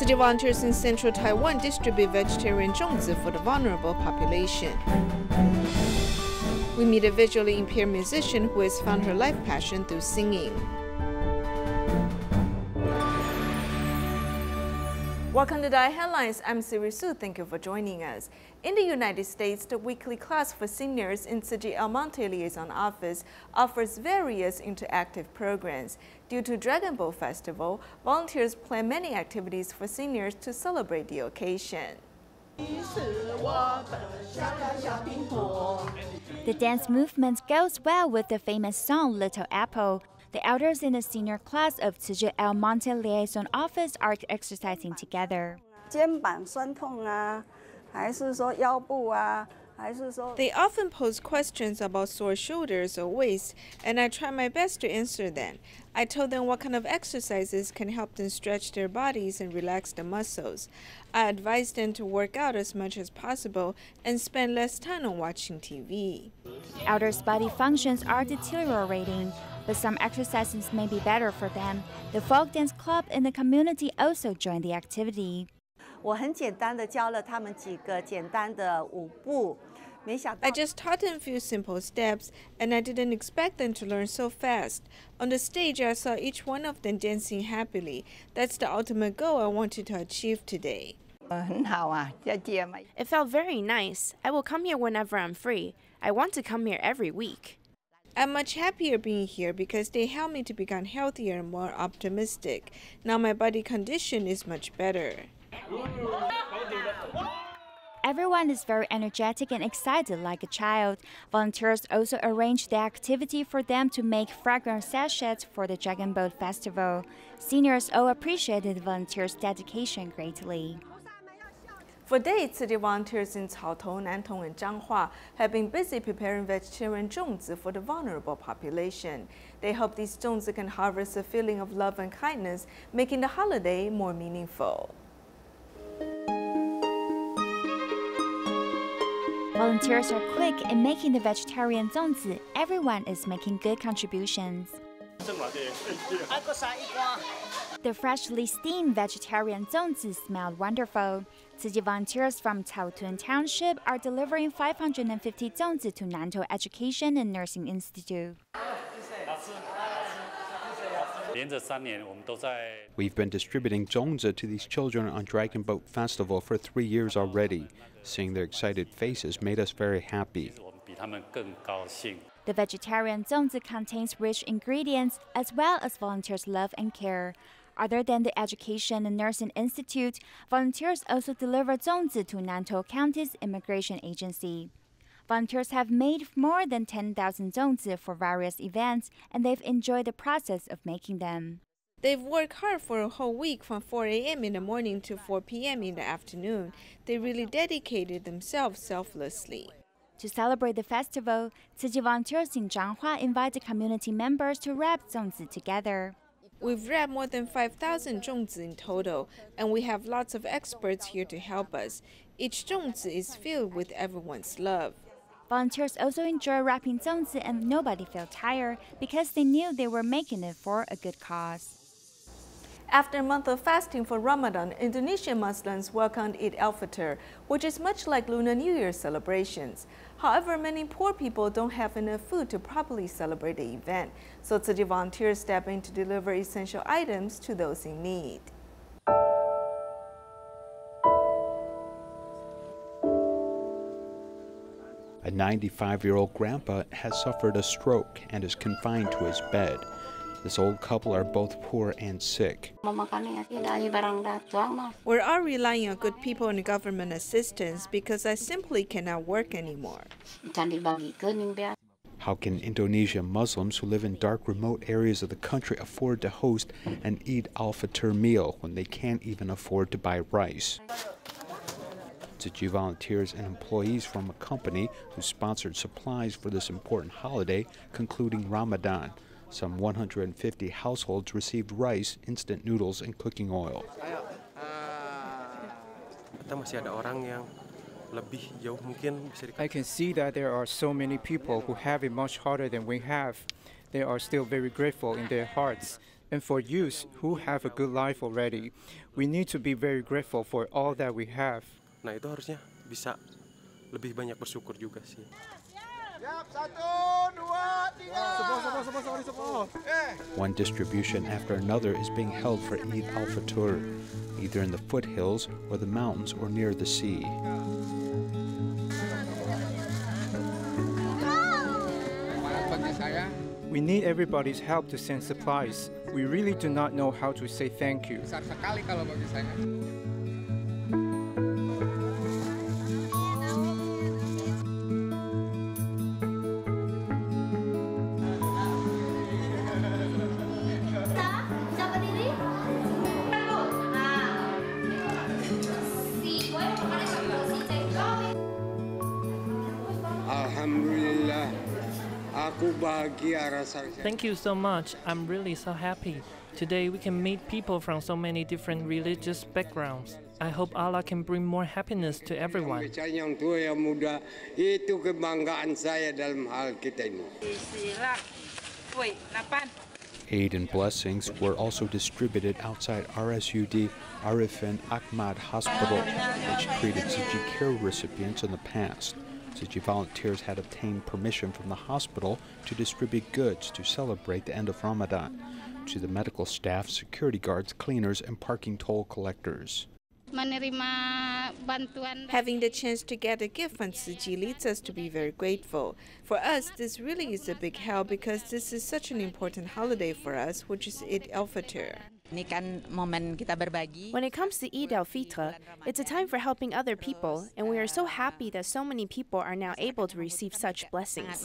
City volunteers in central Taiwan distribute vegetarian zongzi for the vulnerable population. We meet a visually impaired musician who has found her life passion through singing. Welcome to DaAi Headlines. I'm Su. Thank you for joining us. In the United States, the weekly class for seniors in Tzu Chi El Monte Liaison Office offers various interactive programs. Due to Dragon Boat Festival, volunteers plan many activities for seniors to celebrate the occasion. The dance movement goes well with the famous song Little Apple. The elders in the senior class of Tzu Chi El Monte Liaison Office are exercising together. They often pose questions about sore shoulders or waist, and I try my best to answer them. I told them what kind of exercises can help them stretch their bodies and relax the muscles. I advised them to work out as much as possible and spend less time on watching TV. Elders' body functions are deteriorating, but some exercises may be better for them. The folk dance club in the community also joined the activity. I just taught them a few simple steps, and I didn't expect them to learn so fast. On the stage, I saw each one of them dancing happily. That's the ultimate goal I wanted to achieve today. It felt very nice. I will come here whenever I'm free. I want to come here every week. I'm much happier being here because they help me to become healthier and more optimistic. Now my body condition is much better. Everyone is very energetic and excited like a child. Volunteers also arranged the activity for them to make fragrance sachets for the Dragon Boat Festival. Seniors all appreciated the volunteers' dedication greatly. For days, city volunteers in Caotong, Nantong, and Zhanghua have been busy preparing vegetarian zongzi for the vulnerable population. They hope these zongzi can harvest a feeling of love and kindness, making the holiday more meaningful. Volunteers are quick in making the vegetarian zongzi. Everyone is making good contributions. The freshly steamed vegetarian zongzi smelled wonderful. Tzu Chi volunteers from Caotong Township are delivering 550 zongzi to Nantou Education and Nursing Institute. We've been distributing zongzi to these children on Dragon Boat Festival for 3 years already. Seeing their excited faces made us very happy. The vegetarian zongzi contains rich ingredients as well as volunteers' love and care. Other than the Education and Nursing Institute, volunteers also deliver zongzi to Nantou County's immigration agency. Volunteers have made more than 10,000 zongzi for various events, and they've enjoyed the process of making them. They've worked hard for a whole week from 4 a.m. in the morning to 4 p.m. in the afternoon. They really dedicated themselves selflessly. To celebrate the festival, Tzu Chi volunteers in Zhanghua invited community members to wrap zongzi together. We've wrapped more than 5,000 zongzi in total, and we have lots of experts here to help us. Each zongzi is filled with everyone's love. Volunteers also enjoy wrapping zongzi, and nobody felt tired because they knew they were making it for a good cause. After a month of fasting for Ramadan, Indonesian Muslims welcomed Eid al-Fitr, which is much like Lunar New Year celebrations. However, many poor people don't have enough food to properly celebrate the event, so Tzu Chi volunteers step in to deliver essential items to those in need. A 95-year-old grandpa has suffered a stroke and is confined to his bed. This old couple are both poor and sick. We're all relying on good people and government assistance because I simply cannot work anymore. How can Indonesian Muslims who live in dark, remote areas of the country afford to host an Eid al-Fitr meal when they can't even afford to buy rice? Tzu Chi volunteers and employees from a company who sponsored supplies for this important holiday, concluding Ramadan. Some 150 households received rice, instant noodles, and cooking oil. I can see that there are so many people who have it much harder than we have. They are still very grateful in their hearts. And for youth who have a good life already, we need to be very grateful for all that we have. Nah, itu harusnya bisa lebih banyak bersyukur juga sih. One distribution after another is being held for Eid al-Fitr, either in the foothills or the mountains or near the sea. We need everybody's help to send supplies. We really do not know how to say thank you. Thank you so much. I'm really so happy. Today we can meet people from so many different religious backgrounds. I hope Allah can bring more happiness to everyone. Aid and blessings were also distributed outside RSUD Arifin Ahmad Hospital, which treated Tzu Chi care recipients in the past. Tzu Chi volunteers had obtained permission from the hospital to distribute goods to celebrate the end of Ramadan to the medical staff, security guards, cleaners, and parking toll collectors. Having the chance to get a gift from Tzu Chi leads us to be very grateful. For us, this really is a big help because this is such an important holiday for us, which is Eid al-Fitr. When it comes to Eid al-Fitr, it's a time for helping other people, and we are so happy that so many people are now able to receive such blessings.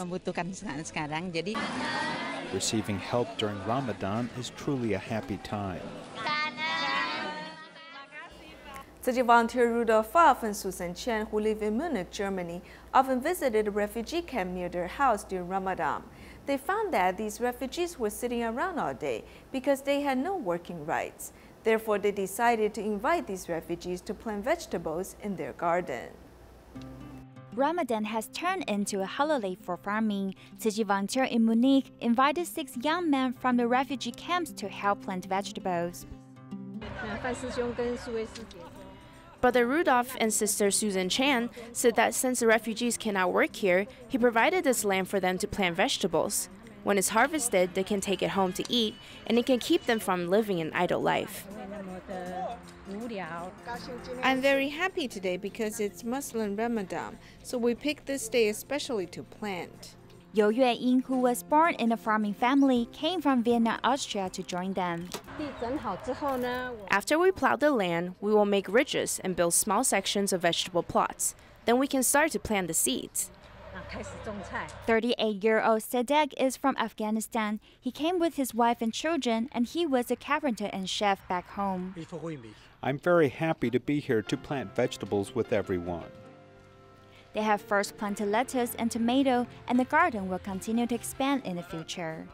Receiving help during Ramadan is truly a happy time. Tzu Chi volunteer Rudolf Pfaff and Susan Chen, who live in Munich, Germany, often visited a refugee camp near their house during Ramadan. They found that these refugees were sitting around all day because they had no working rights. Therefore, they decided to invite these refugees to plant vegetables in their garden. Ramadan has turned into a holiday for farming. Tzu Chi volunteer in Munich invited 6 young men from the refugee camps to help plant vegetables. Brother Rudolph and Sister Susan Chan said that since the refugees cannot work here, he provided this land for them to plant vegetables. When it's harvested, they can take it home to eat, and it can keep them from living an idle life. I'm very happy today because it's Muslim Ramadan, so we picked this day especially to plant. You Yueying, who was born in a farming family, came from Vienna, Austria to join them. After we plow the land, we will make ridges and build small sections of vegetable plots. Then we can start to plant the seeds. 38-year-old Sadek is from Afghanistan. He came with his wife and children, and he was a carpenter and chef back home. I'm very happy to be here to plant vegetables with everyone. They have first planted lettuce and tomato, and the garden will continue to expand in the future.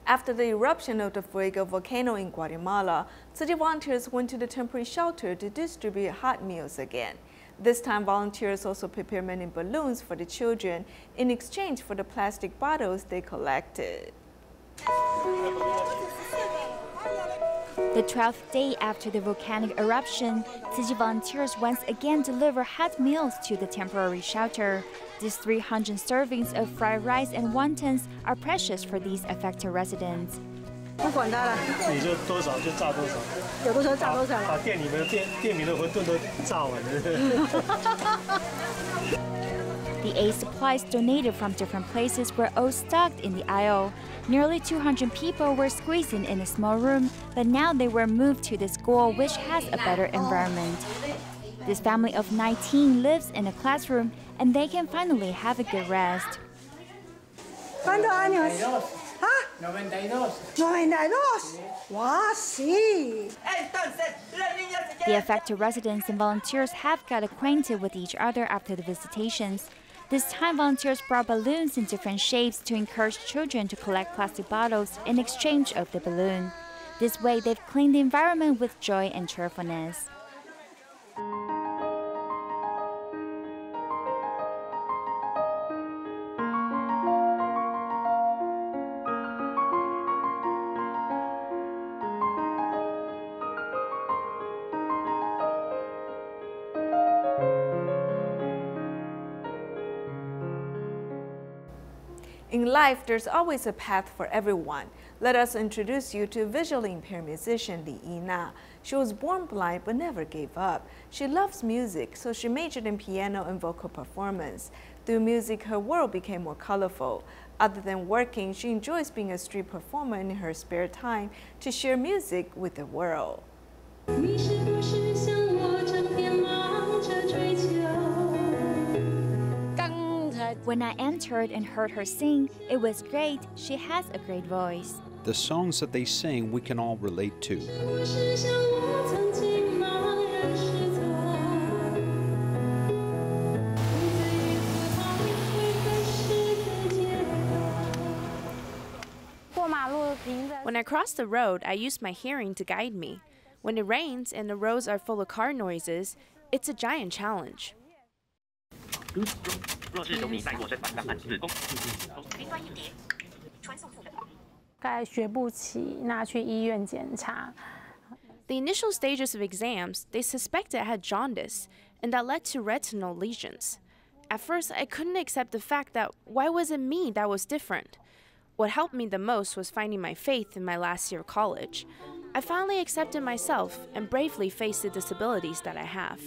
After the eruption of the Fuego volcano in Guatemala, Tzu Chi volunteers went to the temporary shelter to distribute hot meals again. This time, volunteers also prepared many balloons for the children in exchange for the plastic bottles they collected. The 12th day after the volcanic eruption, Tzu Chi volunteers once again deliver hot meals to the temporary shelter. These 300 servings of fried rice and wontons are precious for these affected residents. The aid supplies donated from different places were all stocked in the aisle. Nearly 200 people were squeezed in a small room, but now they were moved to the school, which has a better environment. This family of 19 lives in a classroom, and they can finally have a good rest. ¿Cuántos años? ¿Ah? 92. 92. ¡Wow, sí! The affected residents and volunteers have got acquainted with each other after the visitations. This time, volunteers brought balloons in different shapes to encourage children to collect plastic bottles in exchange of the balloon. This way, they've cleaned the environment with joy and cheerfulness. In life, there's always a path for everyone. Let us introduce you to visually impaired musician Li Yina. She was born blind but never gave up. She loves music, so she majored in piano and vocal performance. Through music, her world became more colorful. Other than working, she enjoys being a street performer in her spare time to share music with the world. When I entered and heard her sing, it was great. She has a great voice. The songs that they sing we can all relate to. When I cross the road, I use my hearing to guide me. When it rains and the roads are full of car noises, it's a giant challenge. The initial stages of exams, they suspected I had jaundice, and that led to retinal lesions. At first, I couldn't accept the fact that why was it me that was different? What helped me the most was finding my faith in my last year of college. I finally accepted myself and bravely faced the disabilities that I have.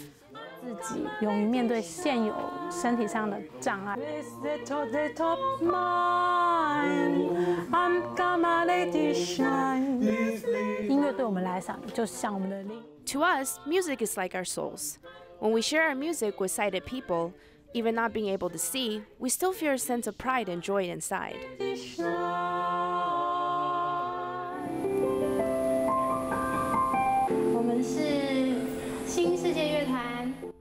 To us, music is like our souls. When we share our music with sighted people, even not being able to see, we still feel a sense of pride and joy inside.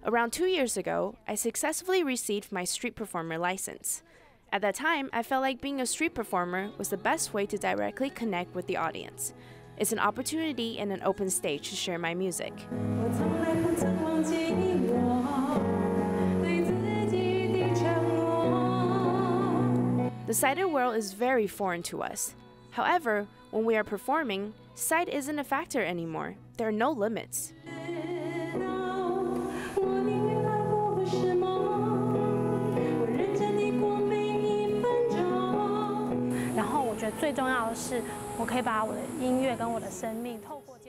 Around 2 years ago, I successfully received my street performer license. At that time, I felt like being a street performer was the best way to directly connect with the audience. It's an opportunity and an open stage to share my music. The sighted world is very foreign to us. However, when we are performing, sight isn't a factor anymore. There are no limits.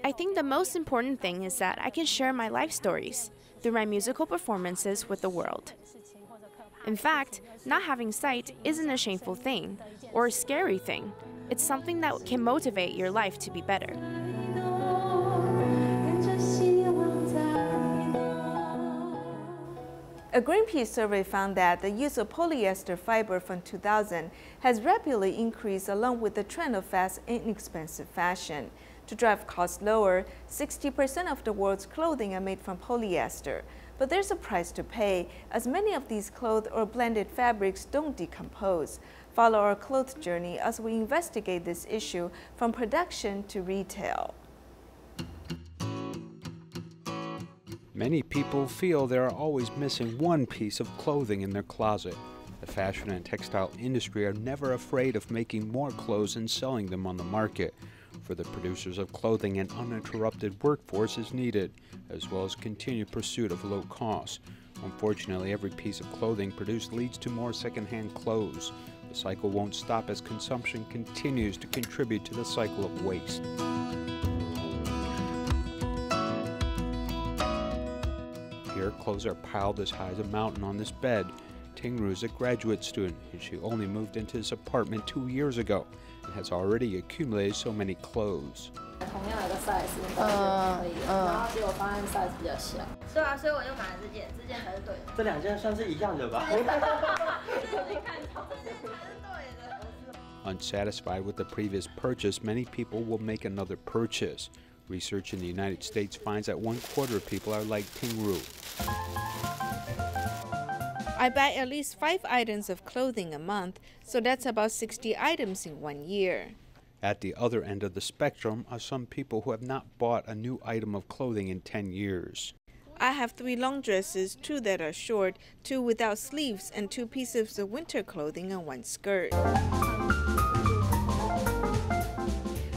I think the most important thing is that I can share my life stories through my musical performances with the world. In fact, not having sight isn't a shameful thing or a scary thing. It's something that can motivate your life to be better. A Greenpeace survey found that the use of polyester fiber from 2000 has rapidly increased along with the trend of fast and inexpensive fashion. To drive costs lower, 60% of the world's clothing are made from polyester. But there's a price to pay, as many of these cloth or blended fabrics don't decompose. Follow our cloth journey as we investigate this issue from production to retail. Many people feel they are always missing one piece of clothing in their closet. The fashion and textile industry are never afraid of making more clothes and selling them on the market. For the producers of clothing, an uninterrupted workforce is needed, as well as continued pursuit of low costs. Unfortunately, every piece of clothing produced leads to more secondhand clothes. The cycle won't stop as consumption continues to contribute to the cycle of waste. Here, clothes are piled as high as a mountain on this bed. Tingru is a graduate student, and she only moved into this apartment 2 years ago and has already accumulated so many clothes. Unsatisfied with the previous purchase, many people will make another purchase. Research in the United States finds that 1/4 of people are like Tingru. I buy at least 5 items of clothing a month, so that's about 60 items in 1 year. At the other end of the spectrum are some people who have not bought a new item of clothing in 10 years. I have 3 long dresses, 2 that are short, 2 without sleeves, and 2 pieces of winter clothing and 1 skirt.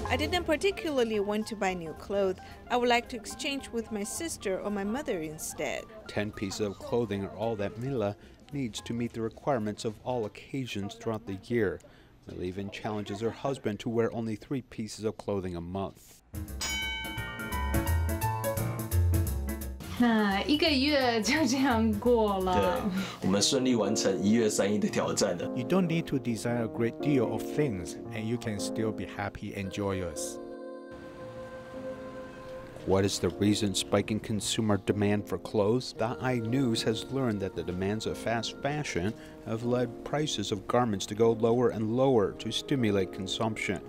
I didn't particularly want to buy new clothes. I would like to exchange with my sister or my mother instead. 10 pieces of clothing are all that Mila needs to meet the requirements of all occasions throughout the year. Millie even challenges her husband to wear only 3 pieces of clothing a month. 那1个月就这样过了。对，我们顺利完成1月3日的挑战了。 You don't need to design a great deal of things, and you can still be happy and joyous. What is the reason spiking consumer demand for clothes? DaAi News has learned that the demands of fast fashion have led prices of garments to go lower and lower to stimulate consumption.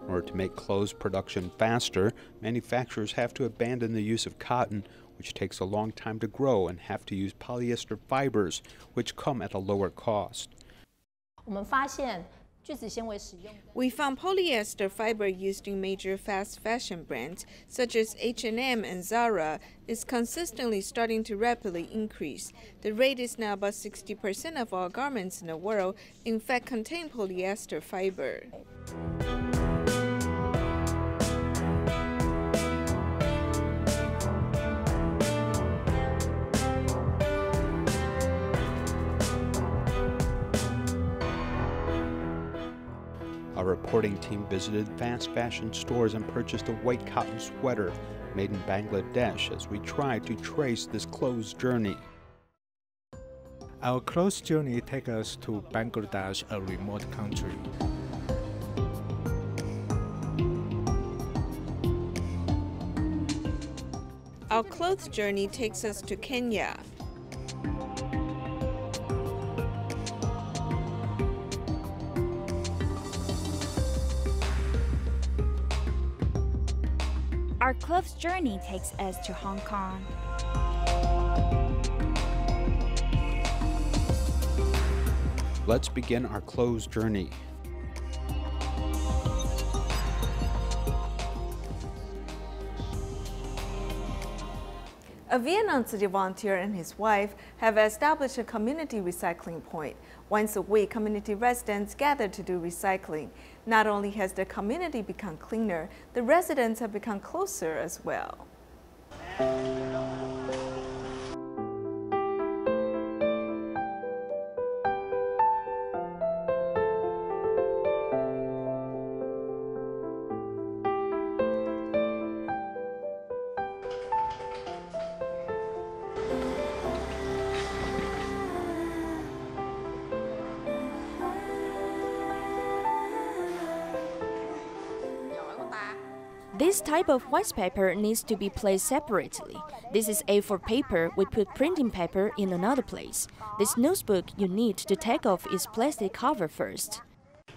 In order to make clothes production faster, manufacturers have to abandon the use of cotton, which takes a long time to grow, and have to use polyester fibers, which come at a lower cost. 我们发现 We found polyester fiber used in major fast fashion brands such as H&M and Zara is consistently starting to rapidly increase. The rate is now about 60% of all garments in the world in fact contain polyester fiber. Our reporting team visited fast fashion stores and purchased a white cotton sweater made in Bangladesh as we tried to trace this clothes journey. Our clothes journey takes us to Bangladesh, a remote country. Our clothes journey takes us to Kenya. Our clothes journey takes us to Hong Kong. Let's begin our clothes journey. A Vietnam Tzu Chi volunteer and his wife have established a community recycling point. Once a week, community residents gather to do recycling. Not only has the community become cleaner, the residents have become closer as well. This type of waste paper needs to be placed separately. This is A4 paper. We put printing paper in another place. This notebook you need to take off its plastic cover first.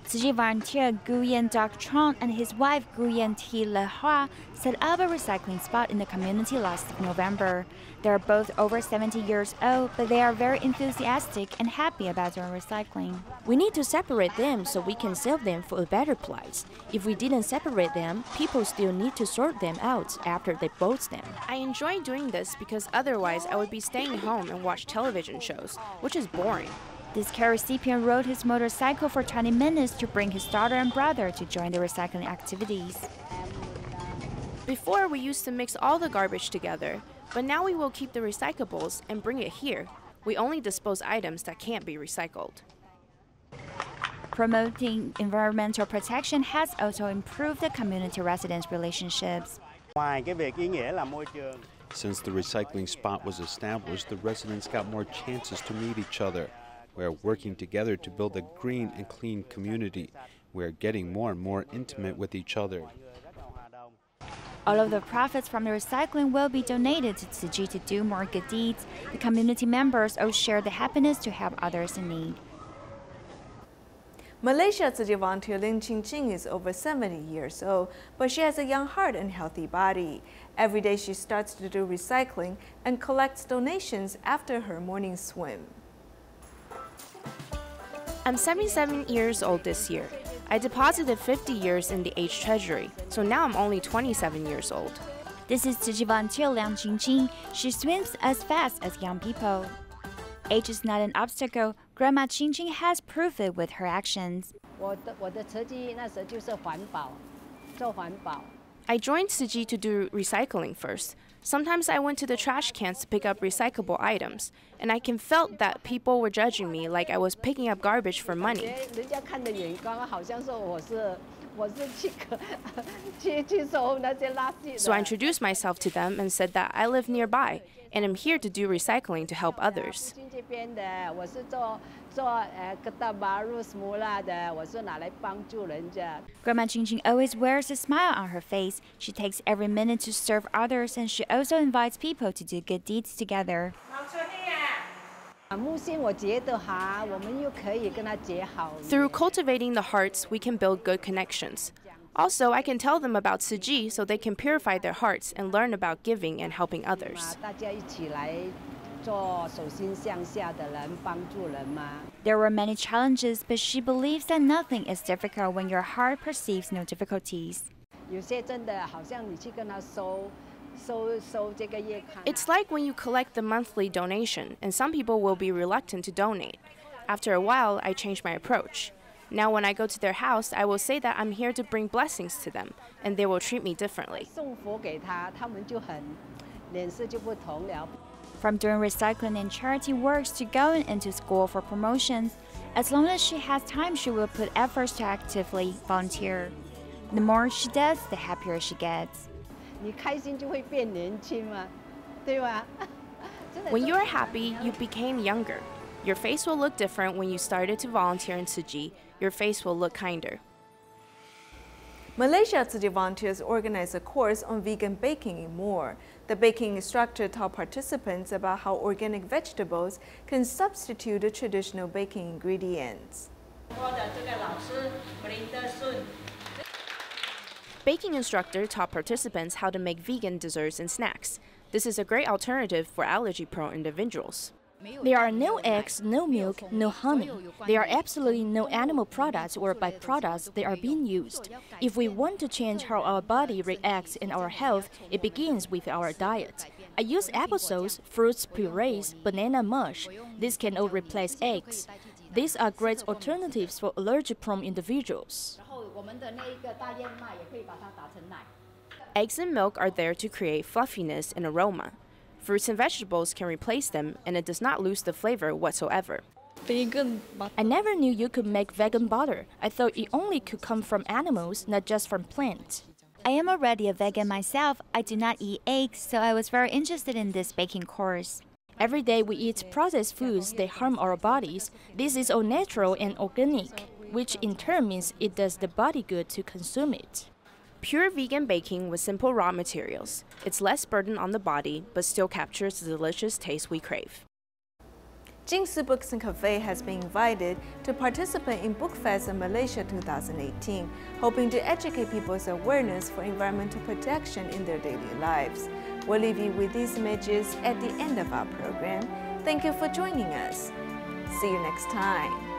Tzu Chi volunteer Nguyen Doc Tron and his wife Nguyen Thi Le Hoa set up a recycling spot in the community last November. They are both over 70 years old, but they are very enthusiastic and happy about doing recycling. We need to separate them so we can sell them for a better price. If we didn't separate them, people still need to sort them out after they bought them. I enjoy doing this because otherwise I would be staying home and watch television shows, which is boring. This care recipient rode his motorcycle for 20 minutes to bring his daughter and brother to join the recycling activities. Before, we used to mix all the garbage together, but now we will keep the recyclables and bring it here. We only dispose items that can't be recycled. Promoting environmental protection has also improved the community residents' relationships. Since the recycling spot was established, the residents got more chances to meet each other. We are working together to build a green and clean community. We are getting more and more intimate with each other. All of the profits from the recycling will be donated to Tzu Chi to do more good deeds. The community members all share the happiness to help others in need. Malaysia Tzu Chi volunteer Ling Ching Ching is over 70 years old, but she has a young heart and healthy body. Every day she starts to do recycling and collects donations after her morning swim. I'm 77 years old this year. I deposited 50 years in the age treasury, so now I'm only 27 years old. This is Tzu Chi volunteer Liang Qingqing. She swims as fast as young people. Age is not an obstacle. Grandma Qingqing has proved it with her actions. I joined Tzu Chi to do recycling first. Sometimes I went to the trash cans to pick up recyclable items, and I can felt that people were judging me like I was picking up garbage for money. So I introduced myself to them and said that I live nearby, and I'm here to do recycling to help others. Grandma Jingjing always wears a smile on her face. She takes every minute to serve others, and she also invites people to do good deeds together. Through cultivating the hearts, we can build good connections. Also, I can tell them about Tzu Chi so they can purify their hearts and learn about giving and helping others. There were many challenges, but she believes that nothing is difficult when your heart perceives no difficulties. It's like when you collect the monthly donation, and some people will be reluctant to donate. After a while, I changed my approach. Now when I go to their house, I will say that I'm here to bring blessings to them, and they will treat me differently. From doing recycling and charity works to going into school for promotions, as long as she has time, she will put efforts to actively volunteer. The more she does, the happier she gets. When you are happy, you became younger. Your face will look different when you started to volunteer in Tzu Chi. Your face will look kinder. Malaysia Tzu Chi volunteers organized a course on vegan baking and more. The baking instructor taught participants about how organic vegetables can substitute the traditional baking ingredients. Baking instructor taught participants how to make vegan desserts and snacks. This is a great alternative for allergy-prone individuals. There are no eggs, no milk, no honey. There are absolutely no animal products or byproducts that are being used. If we want to change how our body reacts in our health, it begins with our diet. I use applesauce, fruits purees, banana mush. These can all replace eggs. These are great alternatives for allergy-prone individuals. Eggs and milk are there to create fluffiness and aroma. Fruits and vegetables can replace them, and it does not lose the flavor whatsoever. I never knew you could make vegan butter. I thought it only could come from animals, not just from plants. I am already a vegan myself. I do not eat eggs, so I was very interested in this baking course. Every day we eat processed foods that harm our bodies. This is all natural and organic, which in turn means it does the body good to consume it. Pure vegan baking with simple raw materials. It's less burden on the body, but still captures the delicious taste we crave. Jingsi Books and Cafe has been invited to participate in Book Fest in Malaysia 2018, hoping to educate people's awareness for environmental protection in their daily lives. We'll leave you with these images at the end of our program. Thank you for joining us. See you next time.